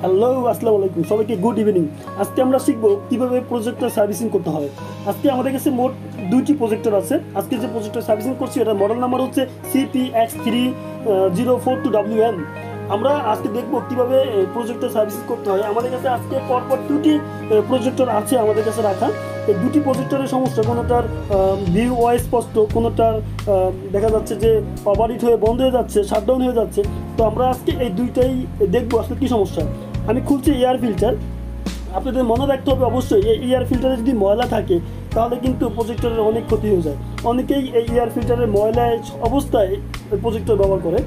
Hello আসসালামু আলাইকুম সবাইকে গুড ইভিনিং। আজকে আমরা শিখবো কিভাবে প্রজেক্টর সার্ভিসিং করতে হয়। আজকে আমাদের কাছে মোট দুইটি প্রজেক্টর আছে। আজকে যে প্রজেক্টর সার্ভিসিং করছি এটার মডেল নাম্বার হচ্ছে CP-X3042WN। আমরা আজকে দেখবো কিভাবে প্রজেক্টর সার্ভিসিং করতে হয়। আমাদের কাছে আজকে পরপর দুটি প্রজেক্টর আছে আমাদের কাছে রাখা। এই দুটি প্রজেক্টরের সমস্যা, কোনোটার ভিউ অস্পষ্ট, কোনোটার দেখা যাচ্ছে যে ওভারহিট হয়ে বন্ধ হয়ে যাচ্ছে, শাটডাউন হয়ে যাচ্ছে। তো আমরা আজকে এই দুইটাই দেখবো আসলে কী সমস্যা। আমি খুলছি এয়ার ফিল্টার। আপনাদের মনে রাখতে হবে অবশ্যই এই এয়ার ফিল্টারে যদি ময়লা থাকে তাহলে কিন্তু প্রজেক্টরের অনেক ক্ষতি হয়ে যায়। অনেকেই এই এয়ার ফিল্টারের ময়লা অবস্থায় প্রজেক্টর ব্যবহার করে।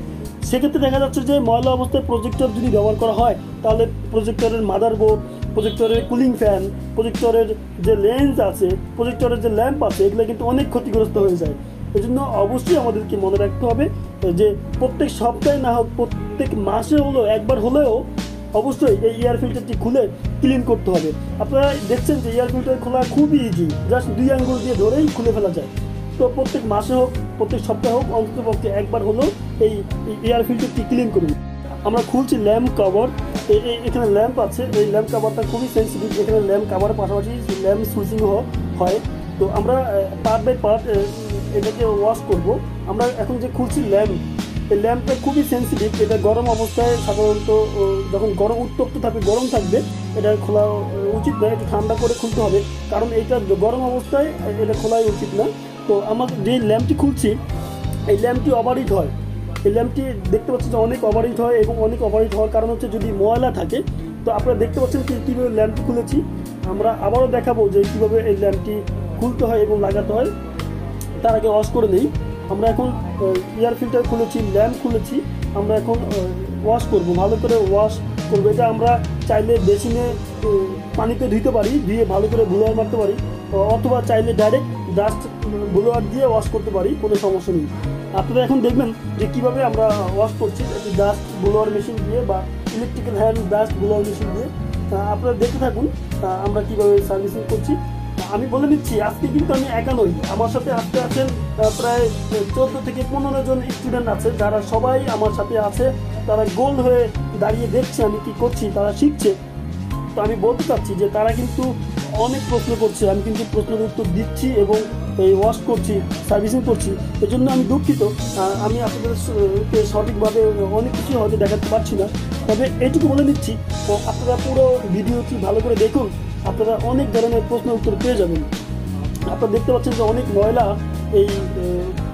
সেক্ষেত্রে দেখা যাচ্ছে যে ময়লা অবস্থায় প্রজেক্টর যদি ব্যবহার করা হয় তাহলে প্রজেক্টরের মাদারবোর্ড, প্রজেক্টরের কুলিং ফ্যান, প্রজেক্টরের যে লেন্স আছে, প্রজেক্টরের যে ল্যাম্প আছে, এগুলো কিন্তু অনেক ক্ষতিগ্রস্ত হয়ে যায়। এই জন্য অবশ্যই আমাদেরকে মনে রাখতে হবে যে প্রত্যেক সপ্তাহে না হোক প্রত্যেক মাসে হলেও একবার হলেও অবশ্যই এই এয়ার ফিল্টারটি খুলে ক্লিন করতে হবে। আপনারা দেখছেন যে এয়ার ফিল্টার খোলা খুবই ইজি, জাস্ট 2 আঙ্গুল দিয়ে ধরেই খুলে ফেলা যায়। তো প্রত্যেক মাসে হোক প্রত্যেক সপ্তাহে হোক অন্ততপক্ষে একবার হলেও এই এয়ার ফিল্টারটি ক্লিন করুন। আমরা খুলছি ল্যাম্প কভার। এখানে ল্যাম্প আছে, এই ল্যাম্প কভারটা খুবই সেন্সিটিভ। এখানে ল্যাম্প কভারের পাশাপাশি ল্যাম্প সুইচিংও হয়। তো আমরা পার্ট বাই পার্ট এটাকে ওয়াশ করব। আমরা এখন যে খুলছি ল্যাম্প, এই ল্যাম্পটা খুবই সেন্সিটিভ। এটা গরম অবস্থায় সাধারণত যখন গরম উত্তপ্ত থাকবে, গরম থাকবে, এটা খোলা উচিত নয়। একটু ঠান্ডা করে খুলতে হবে, কারণ এইটা গরম অবস্থায় এটা খোলাই উচিত না। তো আমরা যে ল্যাম্পটি খুলছি এই ল্যাম্পটি ওভারহিট হয়। এই ল্যাম্পটি দেখতে পাচ্ছেন যে অনেক ওভারহিট হয়, এবং অনেক ওভারহিট হওয়ার কারণ হচ্ছে যদি ময়লা থাকে। তো আপনারা দেখতে পাচ্ছেন কীভাবে ল্যাম্পটি খুলেছি। আমরা আবারও দেখাবো যে কীভাবে এই ল্যাম্পটি খুলতে হয় এবং লাগাতে হয়। তার আগে ওয়াশ করে নিই। আমরা এখন এয়ার ফিল্টার খুলেছি, ল্যাম্প খুলেছি, আমরা এখন ওয়াশ করব, ভালো করে ওয়াশ করবো। এটা আমরা চাইলে বেসিনে পানিতে ধুতে পারি, ধুয়ে ভালো করে ব্লোয়ার মারতে পারি, অথবা চাইলে ডাইরেক্ট ডাস্ট ব্লোয়ার দিয়ে ওয়াশ করতে পারি, কোনো সমস্যা নেই। আপনারা এখন দেখবেন যে কীভাবে আমরা ওয়াশ করছি, একটি ডাস্ট ব্লোয়ার মেশিন দিয়ে বা electrical hand dust blower machine দিয়ে। আপনারা দেখতে থাকুন আমরা কীভাবে সার্ভিসিং করছি। আমি বলে নিচ্ছি, আজকে কিন্তু আমি একা নই, আমার সাথে আজকে আছেন প্রায় 14 থেকে 15 জন স্টুডেন্ট আছে, যারা সবাই আমার সাথে আছে। তারা গোল হয়ে দাঁড়িয়ে দেখছে আমি কি করছি, তারা শিখছে। তো আমি বলতে চাচ্ছি যে তারা কিন্তু অনেক প্রশ্ন করছে, আমি কিন্তু প্রশ্নের উত্তর দিচ্ছি এবং এই ওয়াশ করছি, সার্ভিসিং করছি। এই জন্য আমি দুঃখিত, আমি আপনাদেরকে সঠিকভাবে অনেক কিছু হয়তো দেখাতে পারছি না। তবে এইটুকু বলে নিচ্ছি, আপনারা পুরো ভিডিওটি ভালো করে দেখুন, আপনারা অনেক ধরনের প্রশ্ন উত্তর পেয়ে যাবেন। আপনারা দেখতে পাচ্ছেন যে অনেক ময়লা এই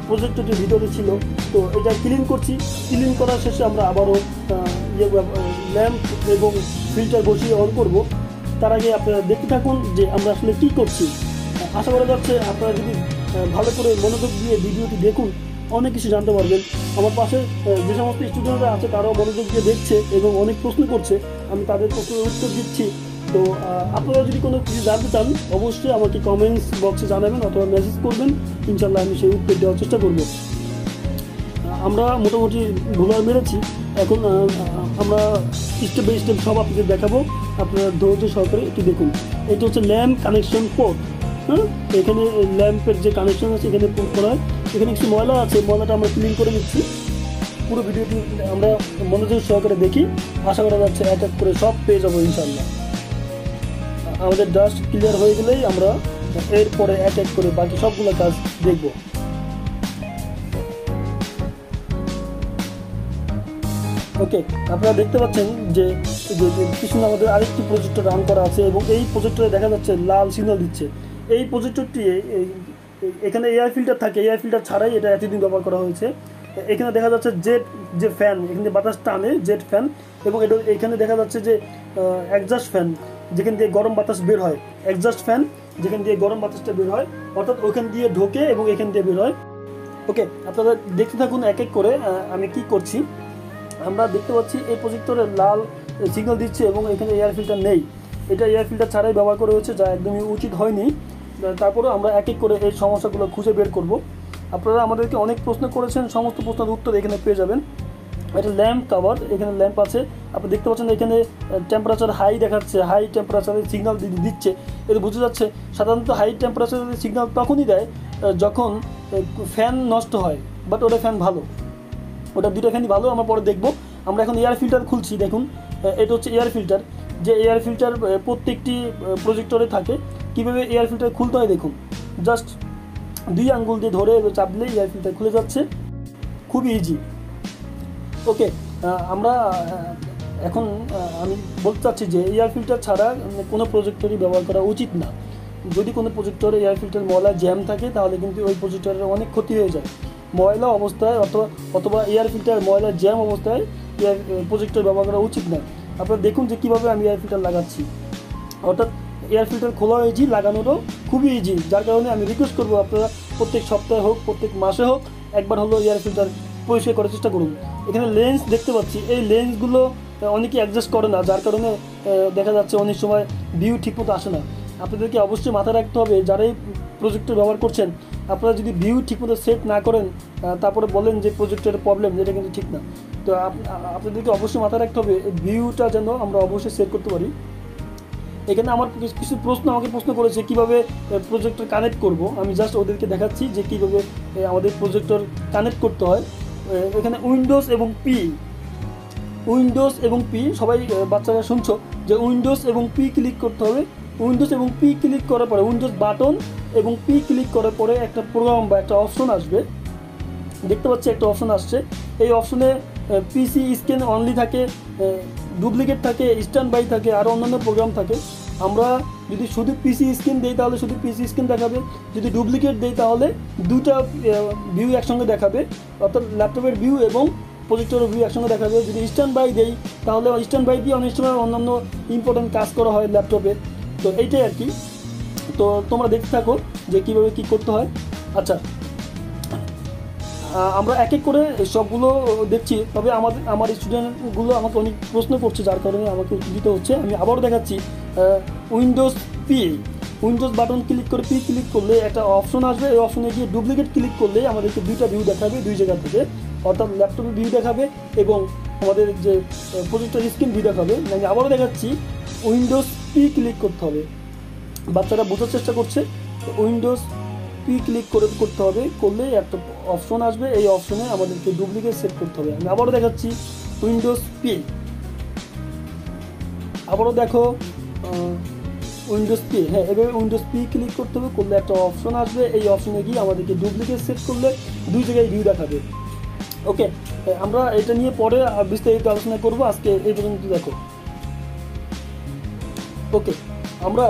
প্রজেক্টরটির ভিতরে ছিল। তো এটা ক্লিন করছি। ক্লিন করার শেষে আমরা আবারও ল্যাম্প এবং ফিল্টার বসিয়ে অন করব। তার আগে আপনারা দেখতে থাকুন যে আমরা আসলে কী করছি। আশা করা যাচ্ছে আপনারা যদি ভালো করে মনোযোগ দিয়ে ভিডিওটি দেখুন অনেক কিছু জানতে পারবেন। আমার পাশে যে সমস্ত স্টুডেন্টরা আছে তারাও মনোযোগ দিয়ে দেখছে এবং অনেক প্রশ্ন করছে, আমি তাদের প্রশ্নের উত্তর দিচ্ছি। তো আপনারা যদি কোনো কিছু জানতে চান অবশ্যই আমাকে কমেন্টস বক্সে জানাবেন অথবা মেসেজ করবেন, ইনশাল্লাহ আমি সেই উত্তর দেওয়ার চেষ্টা করব। আমরা মোটামুটি ব্লোয়ার মেরেছি, এখন আমরা স্টেপ বাই স্টেপ সব আপনাদের দেখাবো। আপনারা ধৈর্য সহকারে একটু দেখুন। এটা হচ্ছে ল্যাম্প কানেকশন পোর্ট। এখানে ল্যাম্পের যে কানেকশন আছে এখানে পোর্ট করা হয়। এখানে কিছু ময়লা আছে, ময়লাটা আমরা ক্লিন করে নিচ্ছি। পুরো ভিডিওটি আমরা মনোযোগ সহকারে দেখি, আশা করা যাচ্ছে এক এক করে সব পেয়ে যাবো ইনশাল্লাহ। আমাদের ডাস্ট ক্লিয়ার হয়ে গেলেই আমরা এরপরে এক এক করে বাকি সবগুলো কাজ দেখব। ওকে, আপনারা দেখতে পাচ্ছেন যে পিছনে আমাদের আরেকটি প্রজেক্টর রান করা আছে এবং এই প্রজেক্টরে দেখা যাচ্ছে লাল সিগন্যাল দিচ্ছে। এই প্রজেক্টরটি এখানে এয়ার ফিল্টার থাকে, এয়ার ফিল্টার ছাড়াই এটা এতদিন ব্যবহার করা হয়েছে। এখানে দেখা যাচ্ছে জেট যে ফ্যান, এখানে বাতাস টানে জেট ফ্যান, এবং এটা এখানে দেখা যাচ্ছে যে এক্সজস্ট ফ্যান যেখান দিয়ে গরম বাতাস বের হয়, এক্সজস্ট ফ্যান যেখান দিয়ে গরম বাতাসটা বের হয়, অর্থাৎ ওইখান দিয়ে ঢোকে এবং এখান দিয়ে বের হয়। ওকে, আপনারা দেখতে থাকুন এক এক করে আমি কি করছি। আমরা দেখতে পাচ্ছি এই প্রজেক্টরে লাল সিগন্যাল দিচ্ছে এবং এখানে এয়ার ফিল্টার নেই। এটা এয়ার ফিল্টার ছাড়াই ব্যবহার করা হয়েছে, যা একদমই উচিত হয়নি। তারপরে আমরা এক এক করে এই সমস্যাগুলো খুঁজে বের করব। আপনারা আমাদেরকে অনেক প্রশ্ন করেছেন, সমস্ত প্রশ্নের উত্তর এখানে পেয়ে যাবেন। এটা ল্যাম্প কভার, এখানে ল্যাম্প আছে। আপনি দেখতে পাচ্ছেন এখানে টেম্পারেচার হাই দেখাচ্ছে, হাই টেম্পারেচারের সিগন্যাল দিচ্ছে। এতে বোঝা যাচ্ছে সাধারণত হাই টেম্পারেচারের সিগন্যাল তখনই দেয় যখন ফ্যান নষ্ট হয়, বাট ওটা ফ্যান ভালো, ওটা দুটো ফ্যানই ভালো। আমরা পরে দেখবো। আমরা এখন এয়ার ফিল্টার খুলছি, দেখুন এটা হচ্ছে এয়ার ফিল্টার, যে এয়ার ফিল্টার প্রত্যেকটি প্রজেক্টরে থাকে। কীভাবে এয়ার ফিল্টার খুলতে হয় দেখুন, জাস্ট 2 আঙ্গুল দিয়ে ধরে চাপ দিলে এয়ার ফিল্টার খুলে যাচ্ছে, খুবই ইজি। ওকে, আমরা এখন আমি বলতে চাচ্ছি যে এয়ার ফিল্টার ছাড়া কোনো প্রজেক্টরই ব্যবহার করা উচিত না। যদি কোনো প্রজেক্টরে এয়ার ফিল্টার ময়লা জ্যাম থাকে তাহলে কিন্তু ওই প্রজেক্টরের অনেক ক্ষতি হয়ে যায়। ময়লা অবস্থায় অথবা এয়ার ফিল্টার ময়লা জ্যাম অবস্থায় প্রজেক্টর ব্যবহার করা উচিত না। আপনারা দেখুন যে কীভাবে আমি এয়ার ফিল্টার লাগাচ্ছি, অর্থাৎ এয়ার ফিল্টার খোলা ইজি, লাগানোরও খুবই ইজি। যার কারণে আমি রিকোয়েস্ট করবো আপনারা প্রত্যেক সপ্তাহে হোক, প্রত্যেক মাসে হোক, একবার হলো এয়ার ফিল্টার পরিষ্কার করার চেষ্টা করুন। এখানে লেন্স দেখতে পাচ্ছি, এই লেন্সগুলো অনেকেই অ্যাডজাস্ট করে না, যার কারণে দেখা যাচ্ছে অনেক সময় ভিউ ঠিকমতো আসে না। আপনাদেরকে অবশ্যই মাথায় রাখতে হবে, যারা এই প্রজেক্টর ব্যবহার করছেন, আপনারা যদি ভিউ ঠিকমতো সেট না করেন তারপরে বলেন যে প্রজেক্টরের প্রবলেম, যেটা কিন্তু ঠিক না। তো আপনাদেরকে অবশ্যই মাথায় রাখতে হবে ভিউটা যেন আমরা অবশ্যই সেট করতে পারি। এখানে আমার কিছু আমাকে প্রশ্ন করেছে কীভাবে প্রজেক্টর কানেক্ট করব। আমি জাস্ট ওদেরকে দেখাচ্ছি যে কীভাবে আমাদের প্রজেক্টর কানেক্ট করতে হয়। এখানে উইন্ডোজ এবং পি সবাই বাচ্চারা শুনছো যে উইন্ডোজ এবং পি ক্লিক করতে হবে। উইন্ডোজ এবং পি ক্লিক করার পরে, উইন্ডোজ বাটন এবং পি ক্লিক করার পরে একটা প্রোগ্রাম বা একটা অপশন আসবে, দেখতে পাচ্ছি একটা অপশন আসছে। এই অপশনে পিসি স্ক্যান অনলি থাকে, ডুপ্লিকেট থাকে, স্ট্যান্ড বাই থাকে, আরও অন্যান্য প্রোগ্রাম থাকে। আমরা যদি শুধু পিসি স্ক্যান দিই তাহলে শুধু পিসি স্ক্যান দেখাবে, যদি ডুপ্লিকেট দিই তাহলে দুটা ভিউ একসঙ্গে দেখাবে, অর্থাৎ ল্যাপটপের ভিউ এবং প্রজেক্টরের ভিউ একসঙ্গে দেখাবে। যদি স্ট্যান্ড বাই দেই তাহলে স্ট্যান্ড বাই দিয়ে অনেক সময় অন্যান্য ইম্পর্টেন্ট কাজ করা হয় ল্যাপটপে। তো এইটাই আর কি। তো তোমরা দেখতে থাকো যে কীভাবে কী করতে হয়। আচ্ছা, আমরা এক এক করে সবগুলো দেখছি, তবে আমার স্টুডেন্টগুলো আমাকে অনেক প্রশ্ন করছে, যার কারণে আমাকে উত্তর দিতে হচ্ছে। আমি আবারও দেখাচ্ছি, উইন্ডোজ বাটন ক্লিক করে পি ক্লিক করলে একটা অপশন আসবে। এই অপশনে গিয়ে ডুপ্লিকেট ক্লিক করলে আমাদেরকে দুইটা ভিউ দেখাবে, দুই জায়গা থেকে, অর্থাৎ ল্যাপটপের ভিউ দেখাবে এবং আমাদের যে প্রজেক্টর স্ক্রিন ভিউ দেখাবে। আমি আবারও দেখাচ্ছি, উইন্ডোজ পি ক্লিক করতে হবে। বাচ্চারা বোঝার চেষ্টা করছে, উইন্ডোজ পি ক্লিক করতে হবে, করলে একটা অপশন আসবে। এই অপশনে আমাদেরকে ডুপ্লিকেট সেট করতে হবে। আমি আবারও দেখাচ্ছি, উইন্ডোজ পি, আবারও দেখো উইন্ডোজ পি, হ্যাঁ এভাবে উইন্ডোজ পি ক্লিক করতে হবে, করলে একটা অপশন আসবে। এই অপশনে গিয়ে আমাদেরকে ডুপ্লিকেট সেট করলে দুই জায়গায় ভিউ দেখাবে। ওকে, আমরা এটা নিয়ে পরে বিস্তারিত আলোচনা করবো, আজকে এই পর্যন্ত দেখো। ওকে, আমরা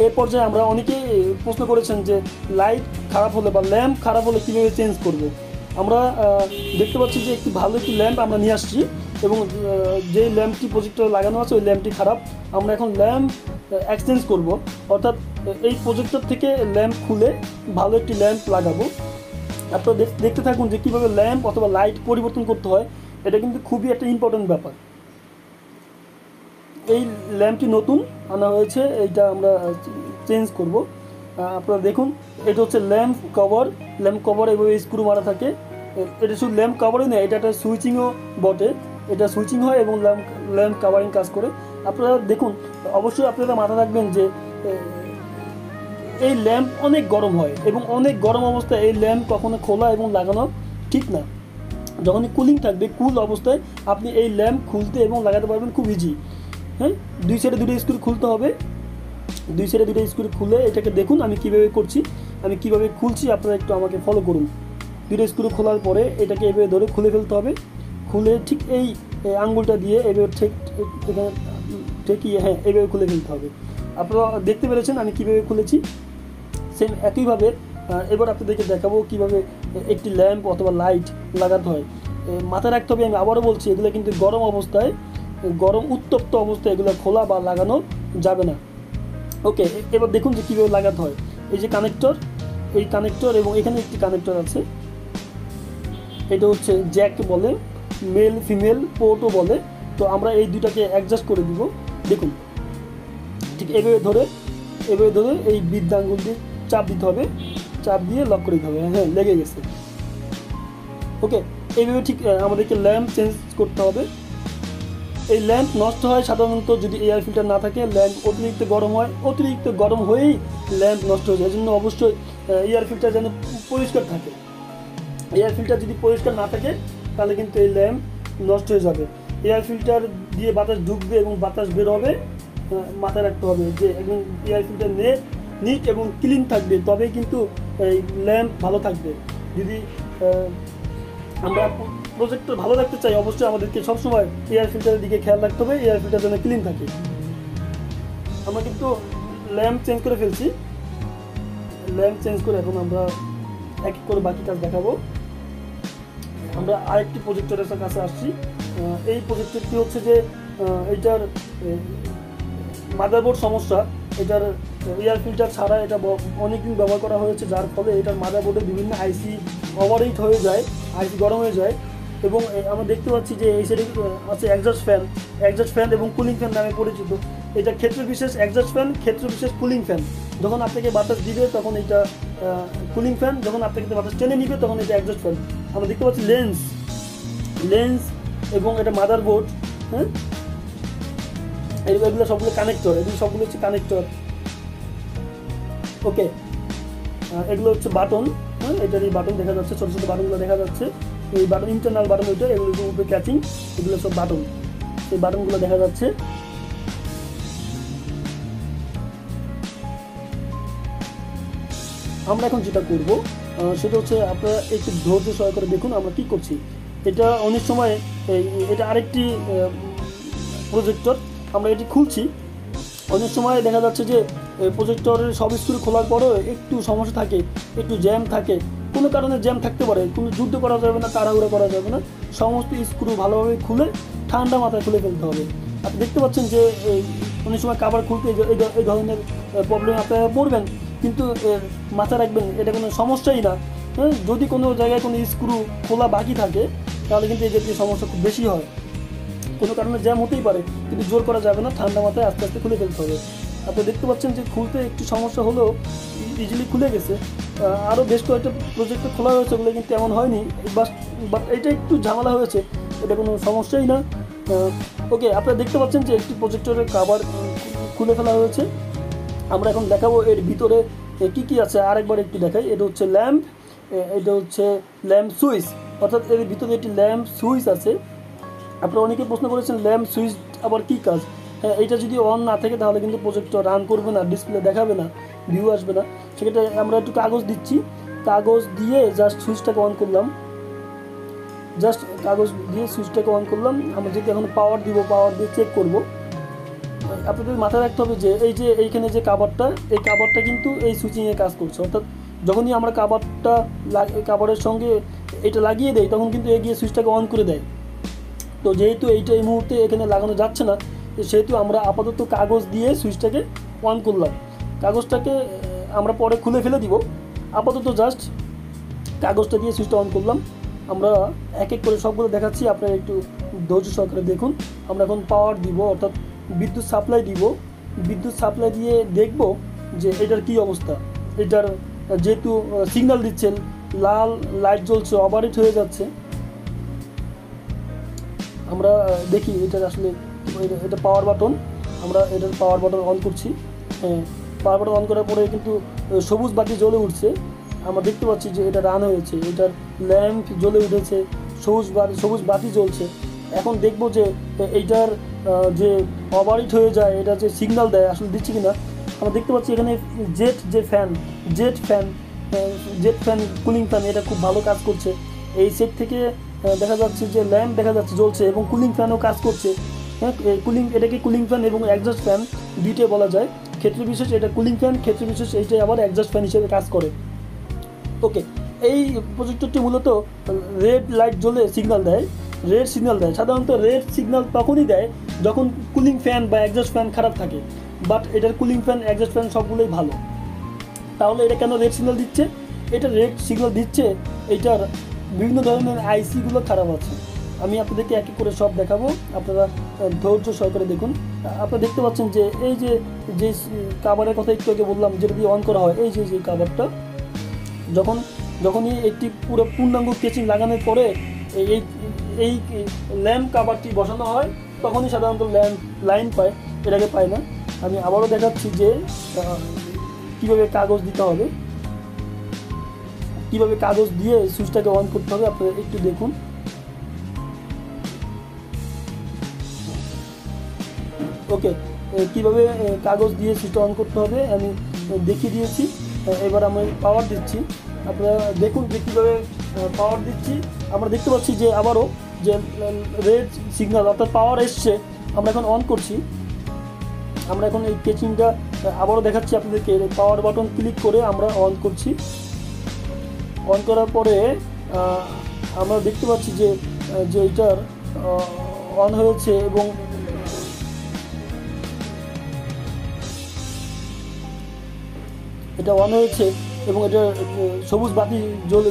এই পর্যায়ে আমরা অনেকেই প্রশ্ন করেছেন যে লাইট খারাপ হলে বা ল্যাম্প খারাপ হলে কীভাবে চেঞ্জ করব। আমরা দেখতে পাচ্ছি যে ভালো একটি ল্যাম্প আমরা নিয়ে আসছি এবং যে ল্যাম্পটি প্রজেক্টরে লাগানো আছে ওই ল্যাম্পটি খারাপ। আমরা এখন ল্যাম্প এক্সচেঞ্জ করব, অর্থাৎ এই প্রজেক্টর থেকে ল্যাম্প খুলে ভালো একটি ল্যাম্প লাগাবো। আপনারা দেখতে থাকুন যে কীভাবে ল্যাম্প অথবা লাইট পরিবর্তন করতে হয়। এটা কিন্তু খুবই একটা ইম্পর্টেন্ট ব্যাপার। এই ল্যাম্পটি নতুন আনা হয়েছে, এইটা আমরা চেঞ্জ করব। আপনারা দেখুন, এটা হচ্ছে ল্যাম্প কভার এভাবে স্ক্রু মারা থাকে। এটা শুধু ল্যাম্প কভারই নয়, এটা একটা সুইচিংও বটে, এটা সুইচিং হয় এবং ল্যাম্প কাভারিং কাজ করে। আপনারা দেখুন, অবশ্যই আপনারা মাথায় রাখবেন যে এই ল্যাম্প অনেক গরম হয় এবং অনেক গরম অবস্থায় এই ল্যাম্প কখনো খোলা এবং লাগানো ঠিক না। যখনই কুলিং থাকবে, কুল অবস্থায় আপনি এই ল্যাম্প খুলতে এবং লাগাতে পারবেন খুব ইজি। হ্যাঁ, দুই সাইডে দুটো স্ক্রু খুলতে হবে, দুই সাইডে দুটো স্ক্রু খুলে এটাকে দেখুন আমি কীভাবে করছি, আমি কীভাবে খুলছি, আপনারা একটু আমাকে ফলো করুন। দুটো স্ক্রু খোলার পরে এটাকে এভাবে ধরে খুলে ফেলতে হবে, খুলে ঠিক এই আঙ্গুলটা দিয়ে এভাবে ঠেকিয়ে হ্যাঁ এভাবে খুলে ফেলতে হবে। আপনারা দেখতে পেরেছেন আমি কীভাবে খুলেছি। সেম একইভাবে এবার আপনাদেরকে দেখাবো কীভাবে একটি ল্যাম্প অথবা লাইট লাগাতে হয়। মাথায় রাখতে হবে, আমি আবারও বলছি, এগুলো কিন্তু গরম অবস্থায়, উত্তপ্ত অবস্থায় এগুলো খোলা বা লাগানো যাবে না। ওকে, এবার দেখুন যে কীভাবে লাগাতে হয়। এই যে কানেক্টর এবং এখানে একটি কানেক্টর আছে, এটা হচ্ছে জ্যাক বলে, মেল ফিমেল পোর্টও বলে। তো আমরা এই দুটাকে অ্যাডজাস্ট করে দিব। দেখুন, ঠিক এভাবে ধরে এই বিদ্যা আঙ্গুল দিয়ে চাপ দিতে হবে, চাপ দিয়ে লক করে দিতে হবে। হ্যাঁ, লেগে গেছে। ওকে, এইভাবে ঠিক আমাদেরকে ল্যাম্প চেঞ্জ করতে হবে। এই ল্যাম্প নষ্ট হয় সাধারণত যদি এয়ার ফিল্টার না থাকে, ল্যাম্প অতিরিক্ত গরম হয়েই ল্যাম্প নষ্ট হয়ে যায়। এজন্য অবশ্যই এয়ার ফিল্টার যেন পরিষ্কার থাকে। এয়ার ফিল্টার যদি পরিষ্কার না থাকে তাহলে কিন্তু এই ল্যাম্প নষ্ট হয়ে যাবে। এয়ার ফিল্টার দিয়ে বাতাস ঢুকবে এবং বাতাস বের হবে, মাথায় রাখতে হবে যে একদম এয়ার ফিল্টার নিট এবং ক্লিন থাকবে, তবেই কিন্তু এই ল্যাম্প ভালো থাকবে। যদি আমরা প্রজেক্টর ভালো রাখতে চাই, অবশ্যই আমাদেরকে সবসময় এয়ার ফিল্টারের দিকে খেয়াল রাখতে হবে, এয়ার ফিল্টার যেন ক্লিন থাকে। আমরা কিন্তু ল্যাম্প চেঞ্জ করে ফেলছি, ল্যাম্প চেঞ্জ করে এখন আমরা এক এক করে বাকি কাজ দেখাবো। আমরা আরেকটি প্রজেক্টরের কাছে আসছি। এই প্রজেক্টরটি হচ্ছে যে এইটার মাদারবোর্ড সমস্যা, এটার এয়ার ফিল্টার ছাড়া এটা অনেকদিন ব্যবহার করা হয়েছে, যার ফলে এটার মাদারবোর্ডে বিভিন্ন আইসি ওভারহিট হয়ে যায়, আইসি গরম হয়ে যায়। এবং আমরা দেখতে পাচ্ছি যে এই সাইডে আছে এক্সস্ট ফ্যান এবং কুলিং ফ্যান নামে পরিচিত। এটা ক্ষেত্র বিশেষ এক্সস্ট ফ্যান, ক্ষেত্র বিশেষ কুলিং ফ্যান। যখন আপনাকে বাতাস দিবে তখন এটা কুলিং ফ্যান, যখন আপনাকে বাতাস টেনে নিবে তখন এটা এক্সস্ট ফ্যান। আমরা দেখতে পাচ্ছি লেন্স এবং এটা মাদারবোর্ড, হ্যাঁ, এগুলো সবগুলো কানেক্টর, এগুলো সবগুলো হচ্ছে কানেক্টর। ওকে, এগুলো হচ্ছে বাটন, হ্যাঁ, এটার এই বাটন দেখা যাচ্ছে, ছোটো ছোটো বাটনগুলো দেখা যাচ্ছে, এই বাটন ইন্টারনাল বাটন ওইটা, এগুলো উপরে ক্যাচিং, এগুলো সব বাটন, এই বাটনগুলো দেখা যাচ্ছে। আমরা এখন যেটা করব সেটা হচ্ছে আপনারা একটু ধৈর্য সহকারে দেখুন আমরা কি করছি। এটা অনেক সময় এটা আরেকটি প্রজেক্টর, আমরা এটি খুলছি। অনেক সময় দেখা যাচ্ছে যে প্রজেক্টরের সব স্ক্রু খোলার পরেও একটু সমস্যা থাকে, একটু জ্যাম থাকে, কোনো কারণে জ্যাম থাকতে পারে, কোনো যুদ্ধ করা যাবে না, তাড়াহুড়া করা যাবে না, সমস্ত স্ক্রু ভালোভাবে খুলে ঠান্ডা মাথায় খুলে ফেলতে হবে। আপনি দেখতে পাচ্ছেন যে অনেক সময় কাভার খুলতে এই ধরনের প্রবলেম আপনারা পড়বেন, কিন্তু মাথায় রাখবেন এটা কোনো সমস্যাই না। যদি কোনো জায়গায় কোনো স্ক্রু খোলা বাকি থাকে তাহলে কিন্তু এই জাতীয় সমস্যা খুব বেশি হয়, কোনো কারণে জ্যাম হতেই পারে, কিন্তু জোর করা যাবে না, ঠান্ডা মাথায় আস্তে আস্তে খুলে ফেলতে হবে। আপনি দেখতে পাচ্ছেন যে খুলতে একটু সমস্যা হলেও ইজিলি খুলে গেছে। আরও বেশ কয়েকটা প্রজেক্টে খোলা হয়েছে, ওগুলো কিন্তু এমন হয়নি, বাট এটা একটু ঝামেলা হয়েছে, এটা কোনো সমস্যাই না। ওকে, আপনারা দেখতে পাচ্ছেন যে একটি প্রজেক্টরের কভার খুলে ফেলা হয়েছে। আমরা এখন দেখাবো এর ভিতরে কী কী আছে, আরেকবার একটু দেখাই। এটা হচ্ছে ল্যাম্প, এটা হচ্ছে ল্যাম্প সুইচ, অর্থাৎ এর ভিতরে একটি ল্যাম্প সুইচ আছে। আপনারা অনেকে প্রশ্ন করেছেন ল্যাম্প সুইচ আবার কী কাজ। হ্যাঁ, এটা যদি অন না থাকে তাহলে কিন্তু প্রজেক্টর রান করবে না, ডিসপ্লে দেখাবে না, ভিউ আসবে না। সেক্ষেত্রে আমরা একটু কাগজ দিচ্ছি, কাগজ দিয়ে জাস্ট সুইচটাকে অন করলাম, আমরা যদি এখন পাওয়ার দিব, পাওয়ার দিয়ে চেক করব। আপনাদের মাথায় রাখতে হবে যে এইখানে যে কাভারটা, এই কাভারটা কিন্তু এই সুইচিংয়ে কাজ করছে, অর্থাৎ যখনই আমরা কাভারের সঙ্গে এটা লাগিয়ে দেয় তখন কিন্তু এগিয়ে সুইচটাকে অন করে দেয়। তো যেহেতু এইটা এই মুহূর্তে এখানে লাগানো যাচ্ছে না, সেহেতু আমরা আপাতত কাগজ দিয়ে সুইচটাকে অন করলাম। কাগজটাকে আমরা পরে খুলে ফেলে দিব, আপাতত জাস্ট কাগজটা দিয়ে সুইচটা অন করলাম। আমরা এক এক করে সবগুলো দেখাচ্ছি, আপনারা একটু ধৈর্য সহকারে দেখুন। আমরা এখন পাওয়ার দিব, অর্থাৎ বিদ্যুৎ সাপ্লাই দিব। বিদ্যুৎ সাপ্লাই দিয়ে দেখব যে এটার কি অবস্থা। এটার যেহেতু সিগন্যাল দিচ্ছে, লাল লাইট জ্বলছে, ওভারহিট হয়ে যাচ্ছে। আমরা দেখি এটার আসলে এটা পাওয়ার বাটন, আমরা এটার পাওয়ার বাটন অন করছি। হ্যাঁ, পাওয়ার বাটন অন করার পরে কিন্তু সবুজ বাতি জ্বলে উঠছে, আমরা দেখতে পাচ্ছি যে এটা রান হয়েছে, এটার ল্যাম্প জ্বলে উঠেছে, সবুজ বাতি জ্বলছে। এখন দেখব যে এইটার যে ওভারহিট হয়ে যায়, এটা যে সিগন্যাল দেয় আসলে দিচ্ছে কিনা। আমরা দেখতে পাচ্ছি এখানে জেট ফ্যান কুলিং ফ্যান এটা খুব ভালো কাজ করছে। এই সেট থেকে দেখা যাচ্ছে যে ল্যাম্প দেখা যাচ্ছে জ্বলছে এবং কুলিং ফ্যানও কাজ করছে। হ্যাঁ, এটাকে কুলিং ফ্যান এবং এক্সস্ট ফ্যান দুইটাই বলা যায়। ক্ষেত্র বিশেষ এটা কুলিং ফ্যান, ক্ষেত্র বিশেষ এইটাই আবার এক্সস্ট ফ্যান হিসেবে কাজ করে। ওকে, এই প্রজেক্টরটি মূলত রেড লাইট জ্বলে সিগন্যাল দেয়, রেড সিগন্যাল দেয়। সাধারণত রেড সিগন্যাল তখনই দেয় যখন কুলিং ফ্যান বা এক্সস্ট ফ্যান খারাপ থাকে, বাট এটার কুলিং ফ্যান এক্সস্ট ফ্যান সবগুলোই ভালো। তাহলে এটা কেন রেড সিগন্যাল দিচ্ছে? এটা রেড সিগন্যাল দিচ্ছে এইটার বিভিন্ন ধরনের আইসিগুলো খারাপ আছে। আমি আপনাদেরকে এক এক করে সব দেখাবো, আপনারা ধৈর্য সহকারে দেখুন। আপনারা দেখতে পাচ্ছেন যে এই যে কাভারের কথা একটু আগে বললাম, যেটা দিয়ে অন করা হয়, এই যে কাভারটা যখনই একটি পুরো পূর্ণাঙ্গ কেচিং লাগানোর পরে এই ল্যাম্প কাভারটি বসানো হয়, তখনই সাধারণত ল্যাম্প লাইন পায়, এটাকে পায় না। আমি আবারও দেখাচ্ছি যে কীভাবে কাগজ দিতে হবে, কীভাবে কাগজ দিয়ে সুইচটাকে অন করতে হবে, আপনারা একটু দেখুন। ওকে, কীভাবে কাগজ দিয়ে সুইচটা অন করতে হবে আমি দেখিয়ে দিয়েছি। এবার আমি পাওয়ার দিচ্ছি, আপনারা দেখুন যে কীভাবে পাওয়ার দিচ্ছি। আমরা দেখতে পাচ্ছি যে আবারও যে রেড সিগন্যাল অর্থাৎ পাওয়ার এসছে। আমরা এখন অন করছি, আমরা এখন এই কেচিংটা আবারও দেখাচ্ছি আপনাদেরকে। পাওয়ার বাটন ক্লিক করে আমরা অন করছি। অন করার পরে আমরা দেখতে পাচ্ছি যে এটার অন হয়েছে এবং এটা অন হয়েছে এবং এটা সবুজ বাতি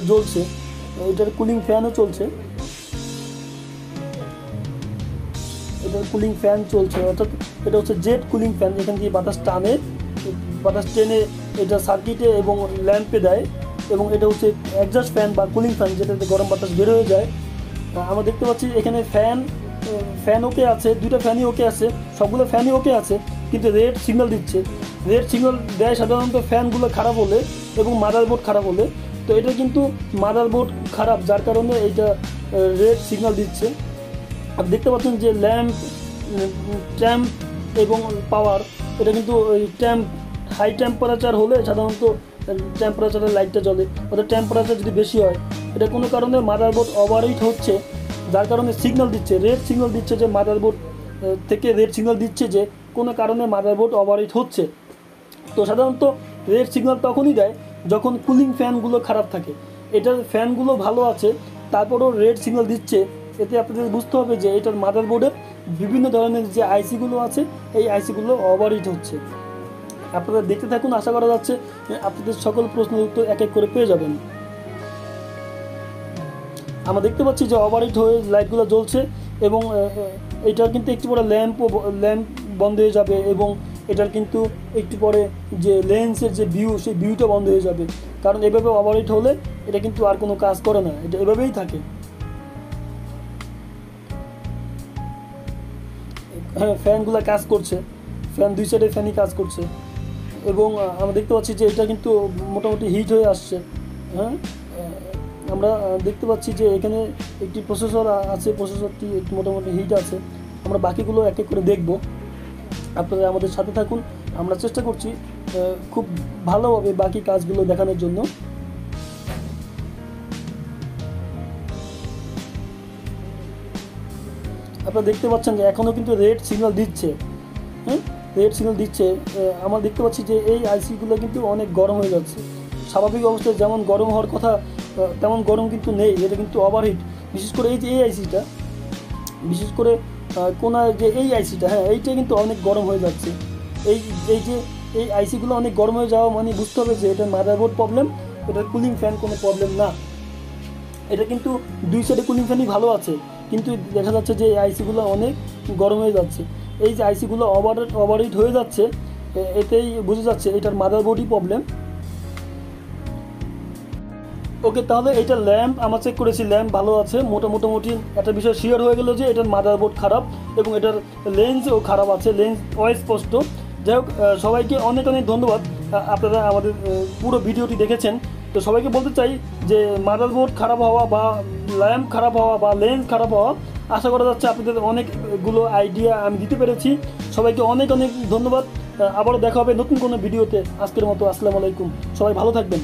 জ্বলছে। এটার কুলিং ফ্যানও চলছে, এটার কুলিং ফ্যান চলছে, অর্থাৎ এটা হচ্ছে জেট কুলিং ফ্যান, যেখান দিয়ে বাতাস টানে, বাতাস টেনে এটা সার্কিটে এবং ল্যাম্পে দেয়। এবং এটা হচ্ছে অ্যাডজাস্ট ফ্যান বা কুলিং ফ্যান, যেটাতে গরম বাতাস বের হয়ে যায়। আমরা দেখতে পাচ্ছি এখানে ফ্যান ওকে আছে, দুটো ফ্যানই ওকে আছে, সবগুলো ফ্যানই ওকে আছে, কিন্তু রেড সিগন্যাল দিচ্ছে। রেড সিগন্যাল দেয় সাধারণত ফ্যানগুলো খারাপ হলে এবং মাদারবোর্ড খারাপ হলে। তো এটা কিন্তু মাদারবোর্ড খারাপ, যার কারণে এইটা রেড সিগন্যাল দিচ্ছে। আর দেখতে পাচ্ছেন যে ট্যাম্প এবং পাওয়ার, এটা কিন্তু ওই হাই টেম্পারেচার হলে সাধারণত টেম্পারেচারের লাইটটা জ্বলে, অর্থাৎ টেম্পারেচার যদি বেশি হয়, এটা কোনো কারণে মাদারবোর্ড ওভারহিট হচ্ছে, যার কারণে সিগন্যাল দিচ্ছে, রেড সিগন্যাল দিচ্ছে যে মাদারবোর্ড থেকে রেড সিগন্যাল দিচ্ছে যে কোনো কারণে মাদারবোর্ড ওভারহিট হচ্ছে। তো সাধারণত রেড সিগন্যাল তখনই দেয় যখন কুলিং ফ্যানগুলো খারাপ থাকে। এটার ফ্যানগুলো ভালো আছে, তারপরেও রেড সিগন্যাল দিচ্ছে। এতে আপনাদের বুঝতে হবে যে এটার মাদারবোর্ডের বিভিন্ন ধরনের যে আইসিগুলো আছে, এই আইসিগুলো ওভারহিট হচ্ছে। আপনারা দেখতে থাকুন, আশা করা যাচ্ছে আপনাদের সকল প্রশ্নের উত্তর এক এক করে পেয়ে যাবেন। আমরা দেখতে পাচ্ছি যে ওভারহিট হয়ে লাইটগুলো জ্বলছে এবং এটার কিন্তু একটু পরে ল্যাম্প বন্ধ হয়ে যাবে এবং এটার কিন্তু একটু পরে যে লেন্সের যে ভিউ, সেই ভিউটা বন্ধ হয়ে যাবে। কারণ এভাবে ওভারহিট হলে এটা কিন্তু আর কোনো কাজ করে না, এটা এভাবেই থাকে। হ্যাঁ, ফ্যানগুলো কাজ করছে, ফ্যান দুই সাইডে ফ্যানই কাজ করছে এবং আমরা দেখতে পাচ্ছি যে এটা কিন্তু মোটামুটি হিট হয়ে আসছে। হ্যাঁ, আমরা দেখতে পাচ্ছি যে এখানে একটি প্রসেসর আছে, প্রসেসরটি একটু মোটামুটি হিট আছে। আমরা বাকিগুলো এক এক করে দেখব, আপনারা আমাদের সাথে থাকুন। আমরা চেষ্টা করছি খুব ভালোভাবে বাকি কাজগুলো দেখানোর জন্য। আপনারা দেখতে পাচ্ছেন যে এখনও কিন্তু রেড সিগন্যাল দিচ্ছে। হ্যাঁ, রেড সিগন্যাল দিচ্ছে। আমরা দেখতে পাচ্ছি যে এই আইসিগুলো কিন্তু অনেক গরম হয়ে যাচ্ছে। স্বাভাবিক অবস্থায় যেমন গরম হওয়ার কথা তেমন গরম কিন্তু নেই, এটা কিন্তু ওভারহিট। বিশেষ করে এই যে এই আইসিটা, বিশেষ করে কোনায় যে এই আইসিটা, হ্যাঁ, এইটা কিন্তু অনেক গরম হয়ে যাচ্ছে। এই আইসিগুলো অনেক গরম হয়ে যাওয়া মানে বুঝতে হবে যে এটা মাদারবোর্ড প্রবলেম, এটা কুলিং ফ্যান কোনো প্রবলেম না। এটা কিন্তু দুই সাইডে কুলিং ফ্যানই ভালো আছে, কিন্তু দেখা যাচ্ছে যে এই আইসিগুলো অনেক গরম হয়ে যাচ্ছে। এই যে আইসিগুলো ওভারহিট হয়ে যাচ্ছে, এতেই বোঝা যাচ্ছে এটার মাদারবোর্ডই প্রবলেম। ওকে, তাহলে এটা ল্যাম্প আমরা চেক করেছি, ল্যাম্প ভালো আছে। মোটামুটি একটা বিষয় শিওর হয়ে গেল যে এটার মাদারবোর্ড খারাপ এবং এটার লেন্সও খারাপ আছে, লেন্স অস্পষ্ট। যাই হোক, সবাইকে অনেক ধন্যবাদ, আপনারা আমাদের পুরো ভিডিওটি দেখেছেন। তো সবাইকে বলতে চাই যে মাদারবোর্ড খারাপ হওয়া বা ল্যাম্প খারাপ হওয়া বা লেন্স খারাপ হওয়া, আশা করা যাচ্ছে আপনাদের অনেকগুলো আইডিয়া আমি দিতে পেরেছি। সবাইকে অনেক ধন্যবাদ। আবারও দেখা হবে নতুন কোনো ভিডিওতে। আজকের মতো আসসালামু আলাইকুম, সবাই ভালো থাকবেন।